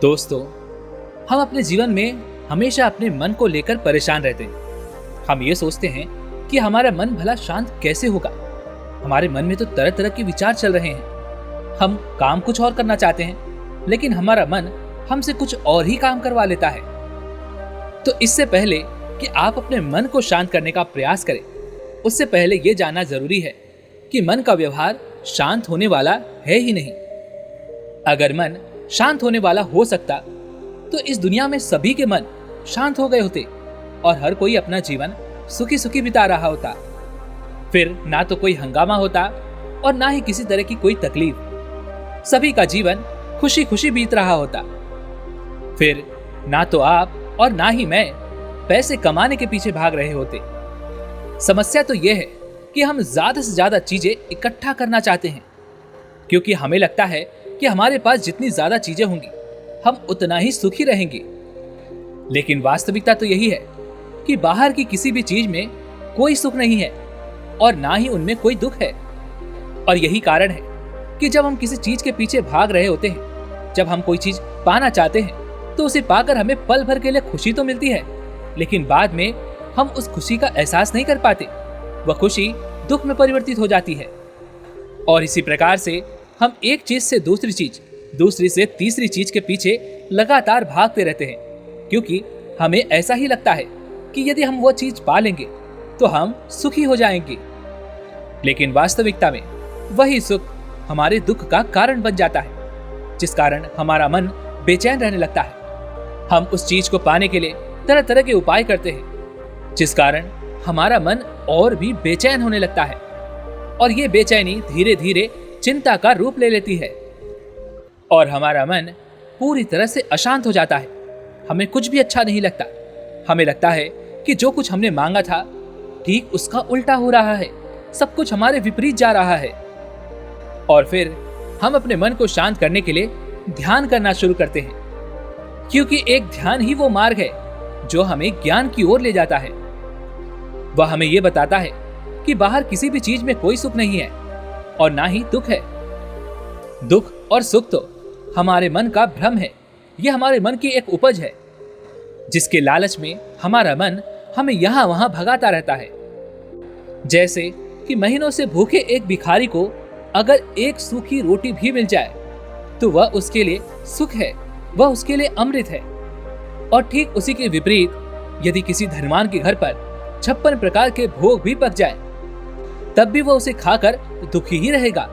दोस्तों, हम अपने जीवन में हमेशा अपने मन को लेकर परेशान रहते हैं। हम ये सोचते हैं कि हमारा मन भला शांत कैसे होगा। हमारे मन में तो तरह तरह के विचार चल रहे हैं। हम काम कुछ और करना चाहते हैं, लेकिन हमारा मन हमसे कुछ और ही काम करवा लेता है। तो इससे पहले कि आप अपने मन को शांत करने का प्रयास करें, उससे पहले ये जानना जरूरी है कि मन का व्यवहार शांत होने वाला है ही नहीं। अगर मन शांत होने वाला हो सकता तो इस दुनिया में सभी के मन शांत हो गए होते और हर कोई अपना जीवन सुखी सुखी बिता रहा होता। फिर ना तो कोई हंगामा होता और ना ही किसी तरह की कोई तकलीफ। सभी का जीवन खुशी खुशी बीत रहा होता। फिर ना तो आप और ना ही मैं पैसे कमाने के पीछे भाग रहे होते। समस्या तो यह है कि हम ज्यादा से ज्यादा चीजें इकट्ठा करना चाहते हैं, क्योंकि हमें लगता है कि हमारे पास जितनी ज्यादा चीजें होंगी हम उतना ही सुखी रहेंगे। लेकिन वास्तविकता तो यही है कि बाहर की किसी भी चीज में कोई सुख नहीं है और ना ही उनमें कोई दुख है। और यही कारण है कि जब हम किसी चीज के पीछे भाग रहे होते हैं, जब हम कोई चीज पाना चाहते हैं, तो उसे पाकर हमें पल भर के लिए खुशी तो मिलती है, लेकिन बाद में हम उस खुशी का एहसास नहीं कर पाते। वह खुशी दुख में परिवर्तित हो जाती है। और इसी प्रकार से हम एक चीज से दूसरी चीज, दूसरी से तीसरी चीज के पीछे लगातार भागते रहते हैं, क्योंकि हमें ऐसा ही लगता है कि यदि हम वो चीज पा लेंगे तो हम सुखी हो जाएंगे। लेकिन वास्तविकता में वही सुख हमारे दुख का कारण बन जाता है, जिस कारण हमारा मन बेचैन रहने लगता है। हम उस चीज को पाने के लिए तरह तरह के उपाय करते हैं, जिस कारण हमारा मन और भी बेचैन होने लगता है। और ये बेचैनी धीरे धीरे चिंता का रूप ले लेती है और हमारा मन पूरी तरह से अशांत हो जाता है। हमें कुछ भी अच्छा नहीं लगता। हमें लगता है कि जो कुछ हमने मांगा था ठीक उसका उल्टा हो रहा है, सब कुछ हमारे विपरीत जा रहा है। और फिर हम अपने मन को शांत करने के लिए ध्यान करना शुरू करते हैं, क्योंकि एक ध्यान ही वो मार्ग है जो हमें ज्ञान की ओर ले जाता है। वह हमें यह बताता है कि बाहर किसी भी चीज में कोई सुख नहीं है और ना ही दुख है। दुख और सुख तो हमारे मन का भ्रम है। यह हमारे मन की एक उपज है, जिसके लालच में हमारा मन हमें यहां वहां भगाता रहता है। जैसे कि महीनों से भूखे एक भिखारी को अगर एक सूखी रोटी भी मिल जाए तो वह उसके लिए सुख है, वह उसके लिए अमृत है। और ठीक उसी के विपरीत यदि किसी धनवान के घर पर 56 प्रकार के भोग भी पक जाए तब भी वह उसे खाकर दुखी ही रहेगा।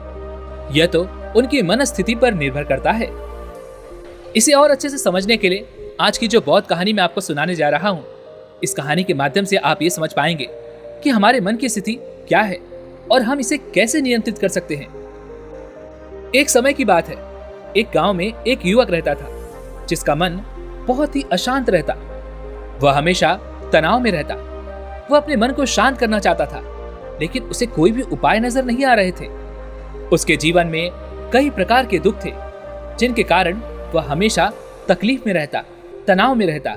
यह तो उनकी मनस्थिति पर निर्भर करता है। इसे और अच्छे से समझने के लिए आज की जो बौद्ध कहानी मैं आपको सुनाने जा रहा हूं, इस कहानी के माध्यम से आप ये समझ पाएंगे कि हमारे मन की स्थिति क्या है और हम इसे कैसे नियंत्रित कर सकते हैं। एक समय की बात है, एक गांव में एक युवक रहता था जिसका मन बहुत ही अशांत रहता। वह हमेशा तनाव में रहता। वह अपने मन को शांत करना चाहता था, लेकिन उसे कोई भी उपाय नजर नहीं आ रहे थे। उसके जीवन में कई प्रकार के दुख थे, जिनके कारण वह हमेशा तकलीफ में रहता, तनाव में रहता।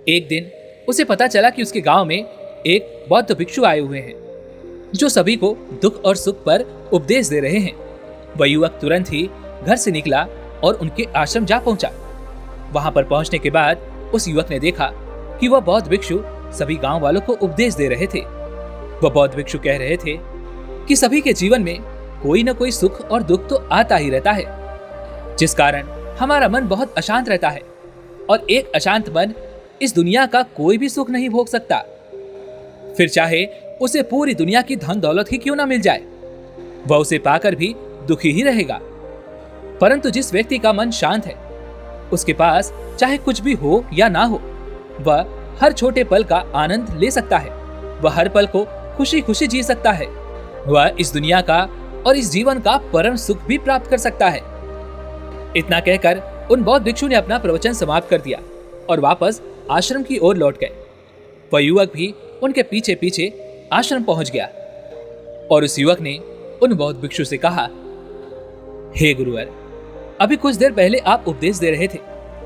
एक दिन उसे पता चला कि उसके गांव में एक बौद्ध भिक्षु आए हुए हैं, जो सभी को दुख और सुख पर उपदेश दे रहे हैं। वह युवक तुरंत ही घर से निकला और उनके आश्रम जा पहुंचा। वहां पर पहुंचने के बाद उस युवक ने देखा कि वह बौद्ध भिक्षु सभी गांव वालों को उपदेश दे रहे थे। वह बौद्ध भिक्षु कह रहे थे कि सभी के जीवन में कोई न कोई सुख और दुख तो आता ही रहता है, जिस कारण हमारा मन बहुत अशांत रहता है। और एक अशांत मन इस दुनिया का कोई भी सुख नहीं भोग सकता, फिर चाहे उसे पूरी दुनिया की धन दौलत ही क्यों ना मिल जाए, वह उसे पाकर भी दुखी ही रहेगा। परंतु जिस व्यक्ति का मन शांत है, उसके पास चाहे कुछ भी हो या ना हो, वह हर छोटे पल का आनंद ले सकता है। वह हर पल को खुशी खुशी जी सकता है। वह इस दुनिया का और इस जीवन का परम सुख भी प्राप्त कर सकता है। इतना कहकर उन बौद्ध भिक्षु ने अपना प्रवचन समाप्त कर दिया और वापस आश्रम की ओर लौट गए। वह युवक भी उनके पीछे पीछे आश्रम पहुंच गया और उस युवक ने उन बौद्ध भिक्षु से कहा, हे गुरुवर, अभी कुछ देर पहले आप उपदेश दे रहे थे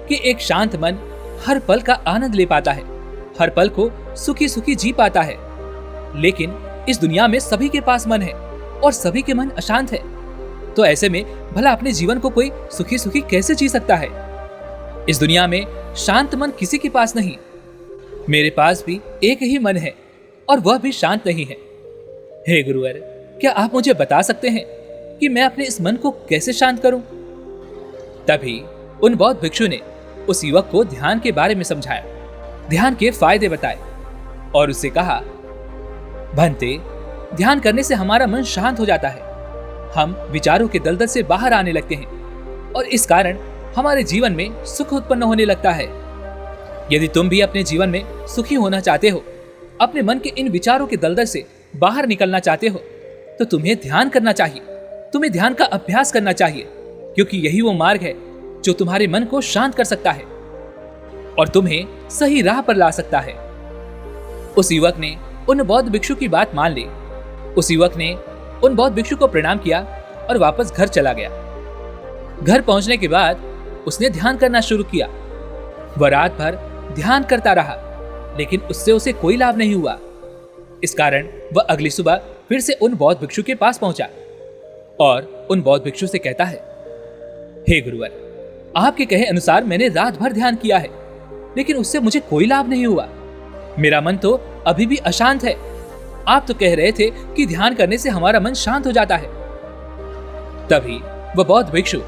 कि एक शांत मन हर पल का आनंद ले पाता है, हर पल को सुखी सुखी जी पाता है। लेकिन इस दुनिया में सभी के पास मन है और सभी के मन अशांत है। तो ऐसे में भला अपने जीवन को कोई सुखी सुखी कैसे जी सकता है? इस दुनिया में शांत मन किसी के पास नहीं। मेरे पास भी एक ही मन है और वह भी शांत नहीं है। हे गुरुवर, क्या आप मुझे बता सकते हैं कि मैं अपने इस मन को कैसे शांत करूं? तभी उन बौद्ध भिक्षु ने उस युवक को ध्यान के बारे में समझाया, ध्यान के फायदे बताए और उससे कहा, भंते, ध्यान करने से हमारा मन शांत हो जाता है। हम विचारों के दलदल से बाहर आने लगते हैं और इस कारण हमारे जीवन में सुख उत्पन्न होने लगता है। यदि तुम भी अपने जीवन में सुखी होना चाहते हो, अपने मन के इन विचारों के दलदल से बाहर निकलना चाहते हो, तो तुम्हें ध्यान करना चाहिए। तुम्हें ध्यान का अभ्यास करना चाहिए, क्योंकि यही वो मार्ग है जो तुम्हारे मन को शांत कर सकता है और तुम्हें सही राह पर ला सकता है। उस युवक ने उन बौद्ध भिक्षु की बात मान ली। उस युवक ने उन बौद्ध भिक्षु को प्रणाम किया और वापस घर चला गया। घर पहुंचने के बाद उसने ध्यान करना शुरू किया। वह रात भर ध्यान करता रहा, लेकिन उससे उसे कोई लाभ नहीं हुआ। इस कारण वह अगली सुबह फिर से उन बौद्ध भिक्षु के पास पहुंचा और उन बौद्ध भिक्षु से कहता है, हे गुरुवर, आपके कहे अनुसार मैंने रात भर ध्यान किया है, लेकिन उससे मुझे कोई लाभ नहीं हुआ। मेरा मन तो अभी भी अशांत है। आप तो कह रहे थे कि ध्यान करने से हमारा मन शांत हो जाता है। तभी वह बौद्ध भिक्षु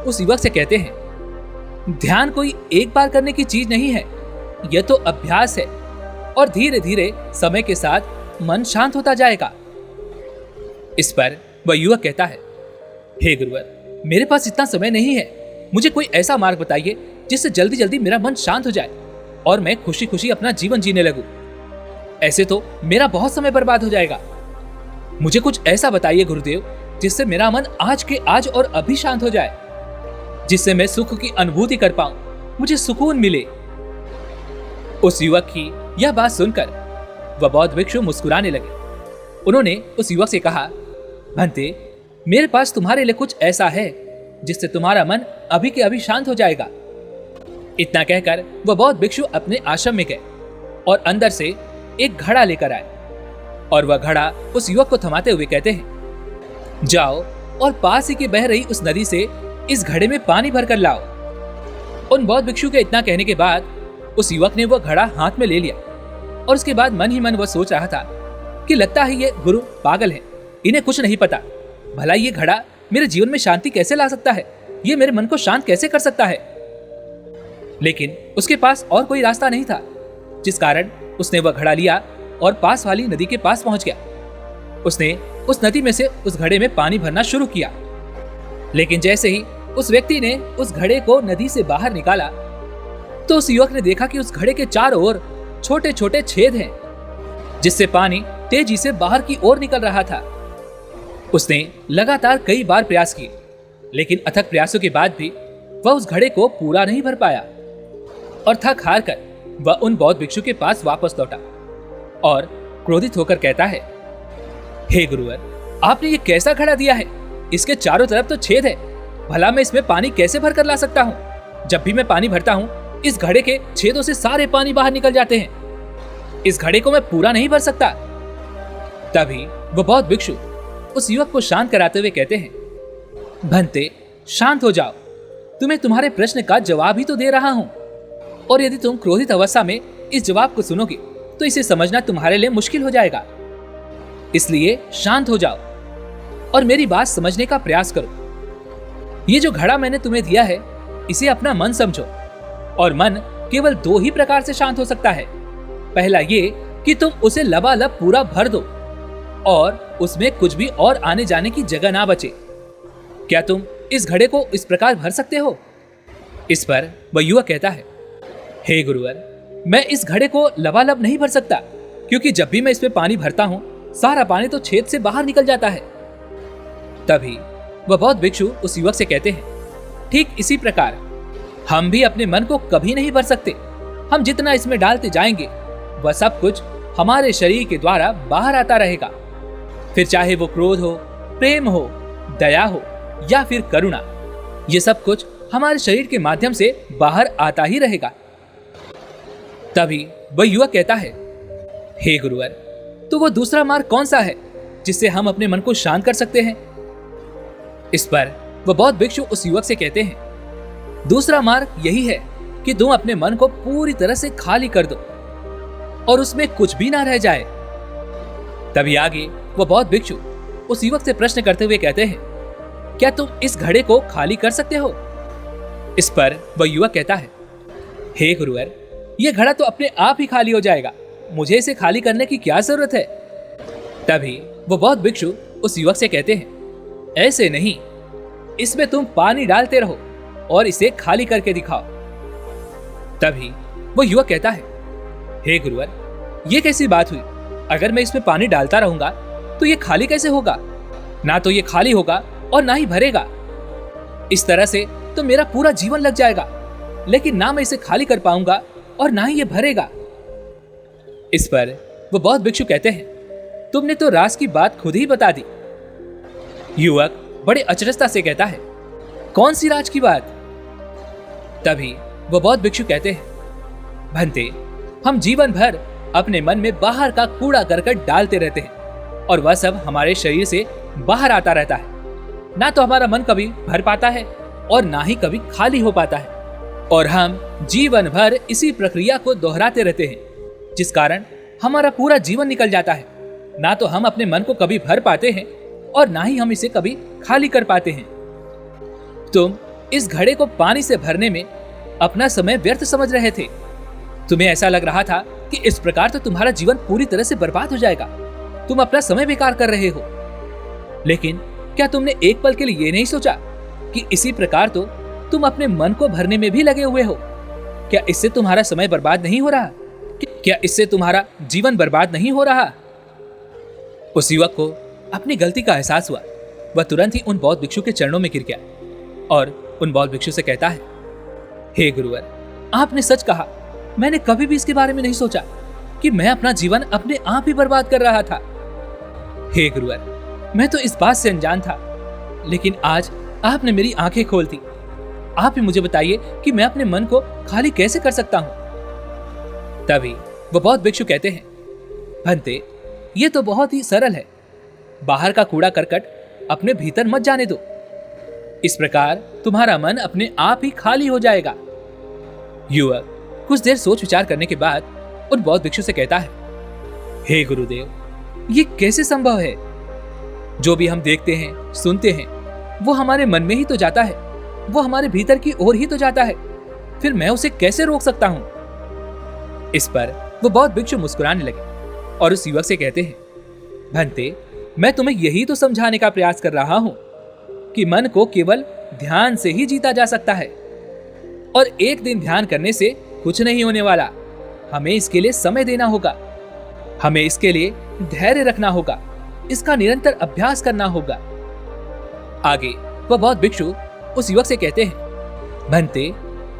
उस युवक से कहते हैं, ध्यान कोई एक बार करने की चीज नहीं है, यह तो अभ्यास है और धीरे धीरे समय के साथ मन शांत होता जाएगा। इस पर वह युवक कहता है, हे गुरुवर, मेरे पास इतना समय नहीं है। मुझे कोई ऐसा मार्ग बताइए जिससे जल्दी जल्दी मेरा मन शांत हो जाए और मैं खुशी खुशी अपना जीवन जीने लगूं। ऐसे तो मेरा बहुत समय बर्बाद हो जाएगा। मुझे कुछ ऐसा बताइए गुरुदेव, जिससे मेरा मन आज के आज और अभी शांत हो जाए, जिससे मैं सुख की अनुभूति कर पाऊं, मुझे सुकून मिले। उस युवक की यह बात सुनकर वह बौद्ध भिक्षु मुस्कुराने लगे। उन्होंने उस युवक से कहा, भंते, मेरे पास तुम्हारे लिए कुछ ऐसा है जिससे तुम्हारा मन अभी के अभी शांत हो जाएगा। इतना कहकर वह बौद्ध भिक्षु अपने आश्रम में गए और अंदर से एक घड़ा लेकर आए और वह घड़ा उस युवक को थमाते हुए कहते हैं, जाओ और पास ही की बह रही उस नदी से इस घड़े में पानी भरकर लाओ। उन बौद्ध भिक्षु के इतना कहने के बाद उस युवक ने वह घड़ा हाथ में ले लिया और उसके बाद मन ही मन वह सोच रहा था कि लगता है ये गुरु पागल है, इन्हें कुछ नहीं पता। भला ये घड़ा मेरे जीवन में शांति कैसे ला सकता है, ये मेरे मन को शांत कैसे कर सकता है। लेकिन उसके पास और कोई रास्ता नहीं था, जिस कारण उसने वह घड़ा लिया और पास वाली नदी के पास पहुंच गया। उसने उस नदी में से उस घड़े में पानी भरना शुरू किया, लेकिन जैसे ही उस व्यक्ति ने उस घड़े को नदी से बाहर निकाला तो उस युवक ने देखा कि उस घड़े के चारों ओर छोटे छोटे छेद हैं, जिससे पानी तेजी से बाहर की ओर निकल रहा था। उसने लगातार कई बार प्रयास किए, लेकिन अथक प्रयासों के बाद भी वह उस घड़े को पूरा नहीं भर पाया और थक हार कर वह उन बौद्ध भिक्षु के पास वापस लौटा और क्रोधित होकर कहता है, हे गुरुवर, आपने ये कैसा घड़ा दिया है? इसके चारों तरफ तो छेद है। भला मैं इसमें पानी कैसे भर कर ला सकता हूँ? जब भी मैं पानी भरता हूँ, इस घड़े के छेदों से सारे पानी बाहर निकल जाते हैं। इस घड़े को मैं पूरा नहीं भर सकता। तभी वह बौद्ध भिक्षु उस युवक को शांत कराते हुए कहते हैं, भंते, शांत हो जाओ। तुम्हें तुम्हारे प्रश्न का जवाब ही तो दे रहा हूं, और यदि तुम क्रोधित अवस्था में इस जवाब को सुनोगे तो इसे समझना तुम्हारे लिए मुश्किल हो जाएगा। इसलिए शांत हो जाओ और मेरी बात समझने का प्रयास करो। ये जो घड़ा मैंने तुम्हें दिया है, इसे अपना मन समझो, और मन केवल दो ही प्रकार से शांत हो सकता है। पहला ये कि तुम उसे लबालब पूरा भर दो और उसमें कुछ भी और आने जाने की जगह ना बचे। क्या तुम इस घड़े को इस प्रकार भर सकते हो? इस पर वह युवक कहता है, हे गुरुवर, मैं इस घड़े को लबालब नहीं भर सकता, क्योंकि जब भी मैं इसमें पानी भरता हूं, सारा पानी तो छेद से बाहर निकल जाता है। तभी वह बौद्ध भिक्षु उस युवक से कहते हैं, ठीक इसी प्रकार हम भी अपने मन को कभी नहीं भर सकते। हम जितना इसमें डालते जाएंगे, वह सब कुछ हमारे शरीर के द्वारा बाहर आता रहेगा। फिर चाहे वो क्रोध हो, प्रेम हो, दया हो या फिर करुणा, ये सब कुछ हमारे शरीर के माध्यम से बाहर आता ही रहेगा। तभी वह युवक कहता है, हे गुरुवर, तो वो दूसरा मार्ग कौन सा है जिससे हम अपने मन को शांत कर सकते हैं? इस पर वह बौद्ध भिक्षु उस युवक से कहते हैं, दूसरा मार्ग यही है कि तुम अपने मन को पूरी तरह से खाली कर दो और उसमें कुछ भी ना रह जाए। तभी आगे वो बौद्ध भिक्षु उस युवक से प्रश्न करते हुए कहते हैं, क्या तुम इस घड़े को खाली कर सकते हो? इस पर वह युवक कहता है, हे गुरुवर, यह घड़ा तो अपने आप ही खाली हो जाएगा, मुझे इसे खाली करने की क्या जरूरत है? तभी वो बौद्ध भिक्षु उस युवक से कहते हैं, ऐसे नहीं, इसमें तुम पानी डालते रहो और इसे खाली करके दिखाओ। तभी वो युवक कहता है, हे गुरुवर, यह कैसी बात हुई? अगर मैं इसमें पानी डालता रहूंगा तो यह खाली कैसे होगा? ना तो यह खाली होगा और ना ही भरेगा। इस तरह से तो मेरा पूरा जीवन लग जाएगा, लेकिन ना मैं इसे खाली कर पाऊंगा और ना ही यह भरेगा। इस पर वो बौद्ध भिक्षु कहते हैं, तुमने तो राज की बात खुद ही बता दी। युवक बड़े अचरजता से कहता है, कौन सी राज की बात? तभी वो बौद्ध भिक्षु कहते हैं, भंते, हम जीवन भर अपने मन में बाहर का कूड़ा करकट डालते रहते हैं और वह सब हमारे शरीर से बाहर आता रहता है। ना तो हमारा मन कभी भर पाता है और ना ही कभी खाली हो पाता है, और हम जीवन भर इसी प्रक्रिया को दोहराते रहते हैं, जिस कारण हमारा पूरा जीवन निकल जाता है। ना तो हम अपने मन को कभी भर पाते हैं और ना ही हम इसे कभी खाली कर पाते हैं। तुम इस घड़े को पानी से भरने में अपना समय व्यर्थ समझ रहे थे। तुम्हें ऐसा लग रहा था कि इस प्रकार तो तुम्हारा जीवन पूरी तरह से बर्बाद हो जाएगा, तुम अपना समय बेकार कर रहे हो। लेकिन क्या तुमने एक पल के लिए ये नहीं सोचा कि इसी प्रकार तो तुम अपने मन को भरने में भी लगे हुए हो? क्या इससे तुम्हारा समय बर्बाद नहीं हो रहा? क्या इससे तुम्हारा जीवन बर्बाद नहीं हो रहा? उस युवक को अपनी गलती का एहसास हुआ। वह तुरंत ही उन बौद्ध भिक्षु के चरणों में गिर गया और उन बौद्ध भिक्षु से कहता है, हे गुरुवर, आपने सच कहा। मैंने कभी भी इसके बारे में नहीं सोचा कि मैं अपना जीवन अपने आप ही बर्बाद कर रहा था। हे गुरुवर, मैं तो इस बात से अनजान था, लेकिन आज आपने मेरी आंखें खोल दी। आप ही मुझे बताइए कि मैं अपने मन को खाली कैसे कर सकता हूं? तभी वो बौद्ध भिक्षु कहते हैं, भंते, ये तो बहुत ही सरल है। बाहर का कूड़ा करकट अपने भीतर मत जाने दो। इस प्रकार तुम्हारा मन अपने आप ही खाली हो जाएगा। युवक कुछ देर सोच विचार करने के बाद उन बौद्ध भिक्षु से कहता है, हे गुरुदेव, ये कैसे संभव है? जो भी हम देखते हैं, सुनते हैं, वो हमारे मन में ही तो जाता है, वो हमारे भीतर की ओर ही तो जाता है। फिर मैं उसे कैसे रोक सकता हूं? इस पर वो बौद्ध भिक्षु मुस्कुराने लगे और उस युवक से कहते हैं, भंते, मैं तुम्हें यही तो समझाने का प्रयास कर रहा हूं कि मन को केवल ध्यान से ही जीता जा सकता है, और एक दिन ध्यान करने से कुछ नहीं होने वाला। हमें इसके लिए समय देना होगा, हमें इसके लिए धैर्य रखना होगा, इसका निरंतर अभ्यास करना होगा। आगे वह बौद्ध भिक्षु उस युवक से कहते हैं, भंते,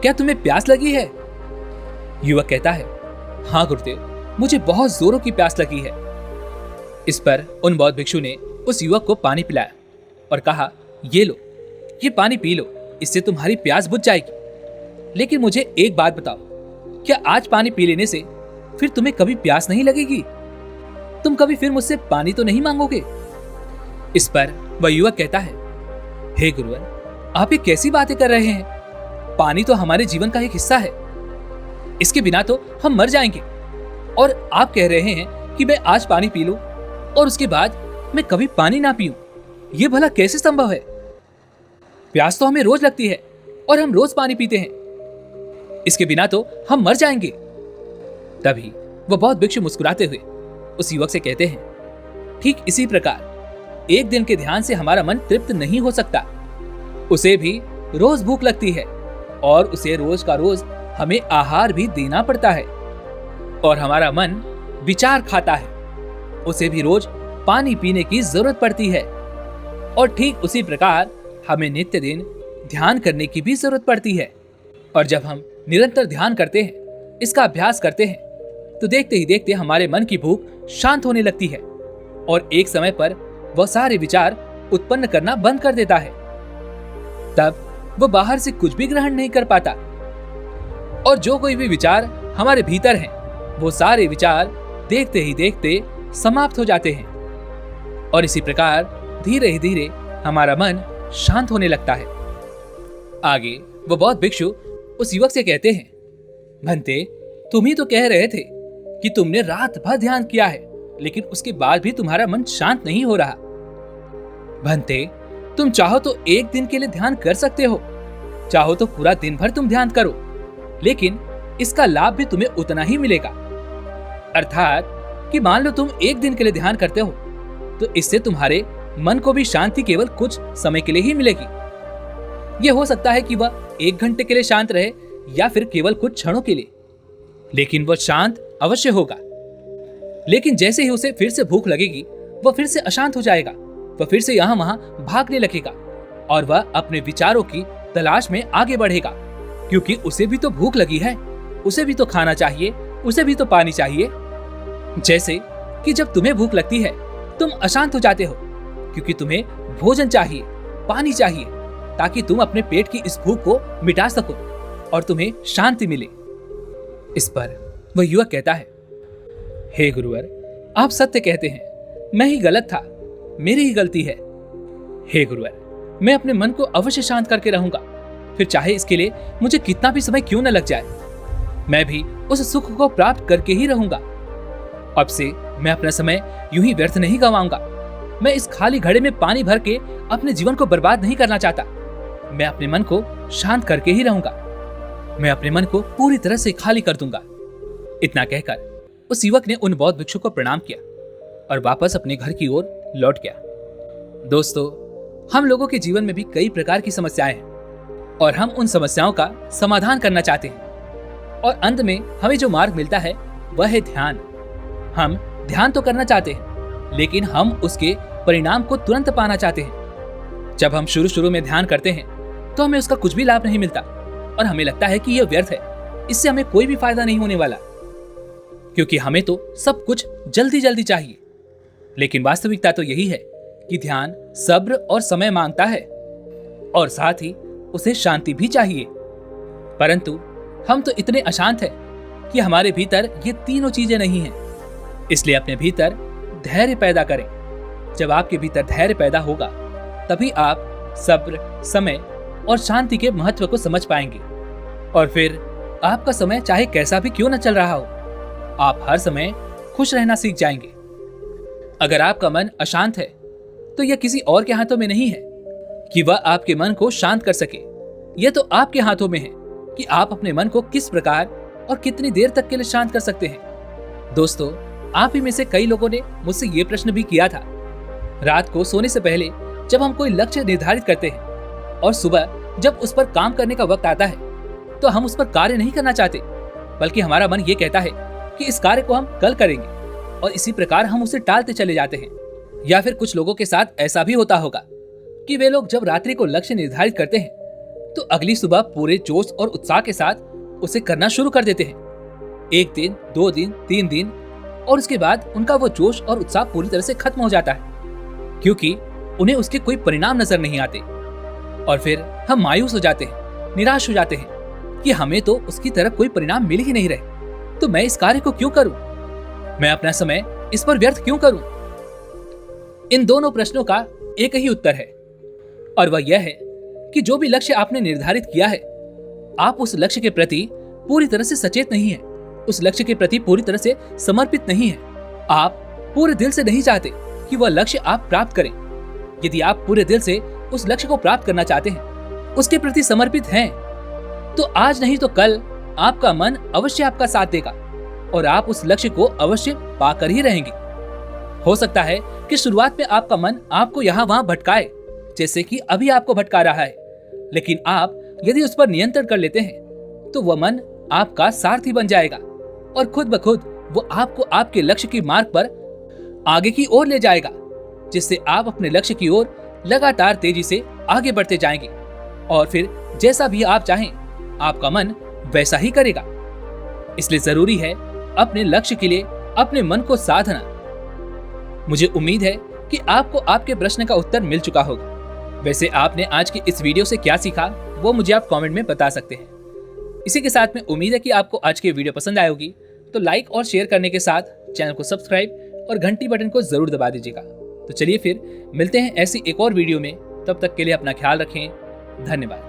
क्या तुम्हें प्यास लगी है? युवक कहता है, हाँ गुरुदेव, मुझे बहुत जोरों की प्यास लगी है। इस पर उन बौद्ध भिक्षु ने उस युवक को पानी पिलाया और कहा, ये लो, ये पानी पी लो, इससे तुम्हारी प्यास बुझ जाएगी। लेकिन मुझे एक बात बताओ, क्या आज पानी पी लेने से फिर तुम्हें कभी प्यास नहीं लगेगी? तुम कभी फिर मुझसे पानी तो नहीं मांगोगे? इस पर वह युवक कहता है, हे गुरुवर, आप ये कैसी बातें कर रहे हैं? पानी तो हमारे जीवन का एक हिस्सा है, इसके बिना तो हम मर जाएंगे। और आप कह रहे हैं कि मैं आज पानी पी लूं और उसके बाद मैं कभी पानी ना पीऊं, ये भला कैसे संभव है? प्यास तो हमें रोज लगती है और हम रोज पानी पीते हैं, इसके बिना तो हम मर जाएंगे। तभी वह बौद्ध भिक्षु मुस्कुराते हुए उस युवक से कहते हैं, ठीक इसी प्रकार एक दिन के ध्यान से हमारा मन तृप्त नहीं हो सकता। उसे भी रोज भूख लगती है और उसे रोज का रोज हमें आहार भी देना पड़ता है। और हमारा मन विचार खाता है, उसे भी रोज पानी पीने की जरूरत पड़ती है। और ठीक उसी प्रकार हमें नित्य दिन ध्यान करने की भी जरूरत पड़ती है। और जब हम निरंतर ध्यान करते हैं, इसका अभ्यास करते हैं, तो देखते ही देखते हमारे मन की भूख शांत होने लगती है और एक समय पर वह सारे विचार उत्पन्न करना बंद कर देता है। तब वह बाहर से कुछ भी ग्रहण नहीं कर पाता और जो कोई भी विचार हमारे भीतर हैं, वो सारे विचार देखते ही देखते समाप्त हो जाते हैं। और इसी प्रकार धीरे ही धीरे हमारा मन शांत होने लगता है। आगे वो बौद्ध भिक्षु उस युवक से कहते हैं, भंते, तुम ही तो कह रहे थे कि तुमने रात भर ध्यान किया है, लेकिन उसके बाद भी तुम्हारा मन शांत नहीं हो रहा। भंते, तुम चाहो तो एक दिन के लिए ध्यान कर सकते हो, चाहो तो पूरा दिन भर तुम ध्यान करो, लेकिन इसका लाभ भी तुम्हें उतना ही मिलेगा। अर्थात कि मान लो तुम एक दिन के लिए ध्यान करते हो, तो इससे तुम्हारे मन को भी शांति केवल कुछ समय के लिए ही मिलेगी। यह हो सकता है कि वह 1 घंटे के लिए शांत रहे या फिर केवल कुछ क्षणों के लिए, लेकिन वह शांत अवश्य होगा। लेकिन जैसे ही उसे फिर से भूख लगेगी, वह फिर से अशांत हो जाएगा, वह फिर से यहाँ वहां भागने लगेगा और वह अपने विचारों की तलाश में आगे बढ़ेगा, क्योंकि उसे भी तो भूख लगी है, उसे भी तो खाना चाहिए, उसे भी तो पानी चाहिए। जैसे कि जब तुम्हें भूख लगती है, तुम अशांत हो जाते हो, क्योंकि तुम्हें भोजन चाहिए, पानी चाहिए, ताकि तुम अपने पेट की इस भूख को मिटा सको और तुम्हें शांति मिले। इस पर वह युवक कहता है, हे गुरुवर, आप सत्य कहते हैं, मैं ही गलत था, मेरी ही गलती है। हे गुरुवर, मैं अपने मन को अवश्य शांत करके रहूंगा, फिर चाहे इसके लिए मुझे कितना भी समय क्यों न लग जाए, मैं भी उस सुख को प्राप्त करके ही रहूंगा। अब से मैं अपना समय यूं ही व्यर्थ नहीं गंवाऊंगा। मैं इस खाली घड़े में पानी भर के अपने जीवन को बर्बाद नहीं करना चाहता। मैं अपने मन को शांत करके ही रहूंगा। मैं अपने मन को पूरी तरह से खाली कर दूंगा। इतना कहकर उस युवक ने उन बौद्ध भिक्षु को प्रणाम किया और वापस अपने घर की ओर लौट गया। दोस्तों, हम लोगों के जीवन में भी कई प्रकार की समस्याएं हैं और हम उन समस्याओं का समाधान करना चाहते हैं, और अंत में हमें जो मार्ग मिलता है वह है ध्यान। हम ध्यान तो करना चाहते हैं, लेकिन हम उसके परिणाम को तुरंत पाना चाहते हैं। जब हम शुरू में ध्यान करते हैं तो हमें उसका कुछ भी लाभ नहीं मिलता और हमें लगता है कि यह व्यर्थ है, इससे हमें कोई भी फायदा नहीं होने वाला, क्योंकि हमें तो सब कुछ जल्दी जल्दी चाहिए। लेकिन वास्तविकता तो यही है कि ध्यान सब्र और समय मांगता है, और साथ ही उसे शांति भी चाहिए। परंतु हम तो इतने अशांत हैं कि हमारे भीतर ये तीनों चीजें नहीं हैं। इसलिए अपने भीतर धैर्य पैदा करें। जब आपके भीतर धैर्य पैदा होगा, तभी आप सब्र, समय और शांति के महत्व को समझ पाएंगे, और फिर आपका समय चाहे कैसा भी क्यों न चल रहा हो, आप हर समय खुश रहना सीख जाएंगे। अगर आपका मन अशांत है, तो यह किसी और के हाथों में नहीं है कि वह आपके मन को शांत कर सके। यह तो आपके हाथों में है कि आप अपने मन को किस प्रकार और कितनी देर तक के लिए शांत कर सकते हैं। दोस्तों, आप ही में से कई लोगों ने मुझसे ये प्रश्न भी किया था। रात को सोने से पहले जब हम कोई लक्ष्य निर्धारित करते हैं और सुबह जब उस पर काम करने का वक्त आता है, तो हम उस पर कार्य नहीं करना चाहते, बल्कि हमारा मन ये कहता है कि इस कार्य को हम कल करेंगे, और इसी प्रकार हम उसे टालते चले जाते हैं। या फिर कुछ लोगों के साथ ऐसा भी होता होगा कि वे लोग जब रात्रि को लक्ष्य निर्धारित करते हैं, तो अगली सुबह पूरे जोश और उत्साह के साथ उसे करना शुरू कर देते हैं। 1 दिन, 2 दिन, 3 दिन, और उसके बाद उनका वो जोश और उत्साह पूरी तरह से खत्म हो जाता है, क्योंकि उन्हें उसके कोई परिणाम नजर नहीं आते। और फिर हम मायूस हो जाते हैं, निराश हो जाते हैं कि हमें तो उसकी तरफ कोई परिणाम मिल ही नहीं रहे, तो मैं इस कार्य को क्यों करूं? मैं अपना समय इस पर व्यर्थ क्यों करूं? इन दोनों प्रश्नों का एक ही उत्तर है, और वह यह है कि जो भी लक्ष्य आपने निर्धारित किया है, आप उस लक्ष्य के प्रति पूरी तरह से सचेत नहीं है, उस लक्ष्य के प्रति पूरी तरह से समर्पित नहीं है। आप पूरे दिल से नहीं चाहते कि वह लक्ष्य आप प्राप्त करें। यदि आप पूरे दिल से उस लक्ष्य को प्राप्त करना चाहते हैं, उसके प्रति समर्पित हैं, तो आज नहीं तो कल आपका मन अवश्य आपका साथ देगा और आप उस लक्ष्य को अवश्य पाकर ही रहेंगे। हो सकता है कि शुरुआत में आपका मन आपको यहाँ वहां भटकाए, जैसे कि अभी आपको भटका रहा है, लेकिन आप यदि उस पर नियंत्रण कर लेते हैं, तो वह मन आपका सारथी बन जाएगा और खुद ब खुद वो आपको आपके लक्ष्य की मार्ग पर आगे की ओर ले जाएगा, जिससे आप अपने लक्ष्य की ओर लगातार तेजी से आगे बढ़ते जाएंगे, और फिर जैसा भी आप चाहें, आपका मन वैसा ही करेगा। इसलिए जरूरी है अपने लक्ष्य के लिए अपने मन को साधना। मुझे उम्मीद है कि आपको आपके प्रश्न का उत्तर मिल चुका होगा। वैसे आपने आज की इस वीडियो से क्या सीखा, वो मुझे आप कमेंट में बता सकते हैं। इसी के साथ में उम्मीद है कि आपको आज की वीडियो पसंद आई होगी, तो लाइक और शेयर करने के साथ चैनल को सब्सक्राइब और घंटी बटन को जरूर दबा दीजिएगा। तो चलिए फिर मिलते हैं ऐसी एक और वीडियो में। तब तक के लिए अपना ख्याल रखें। धन्यवाद।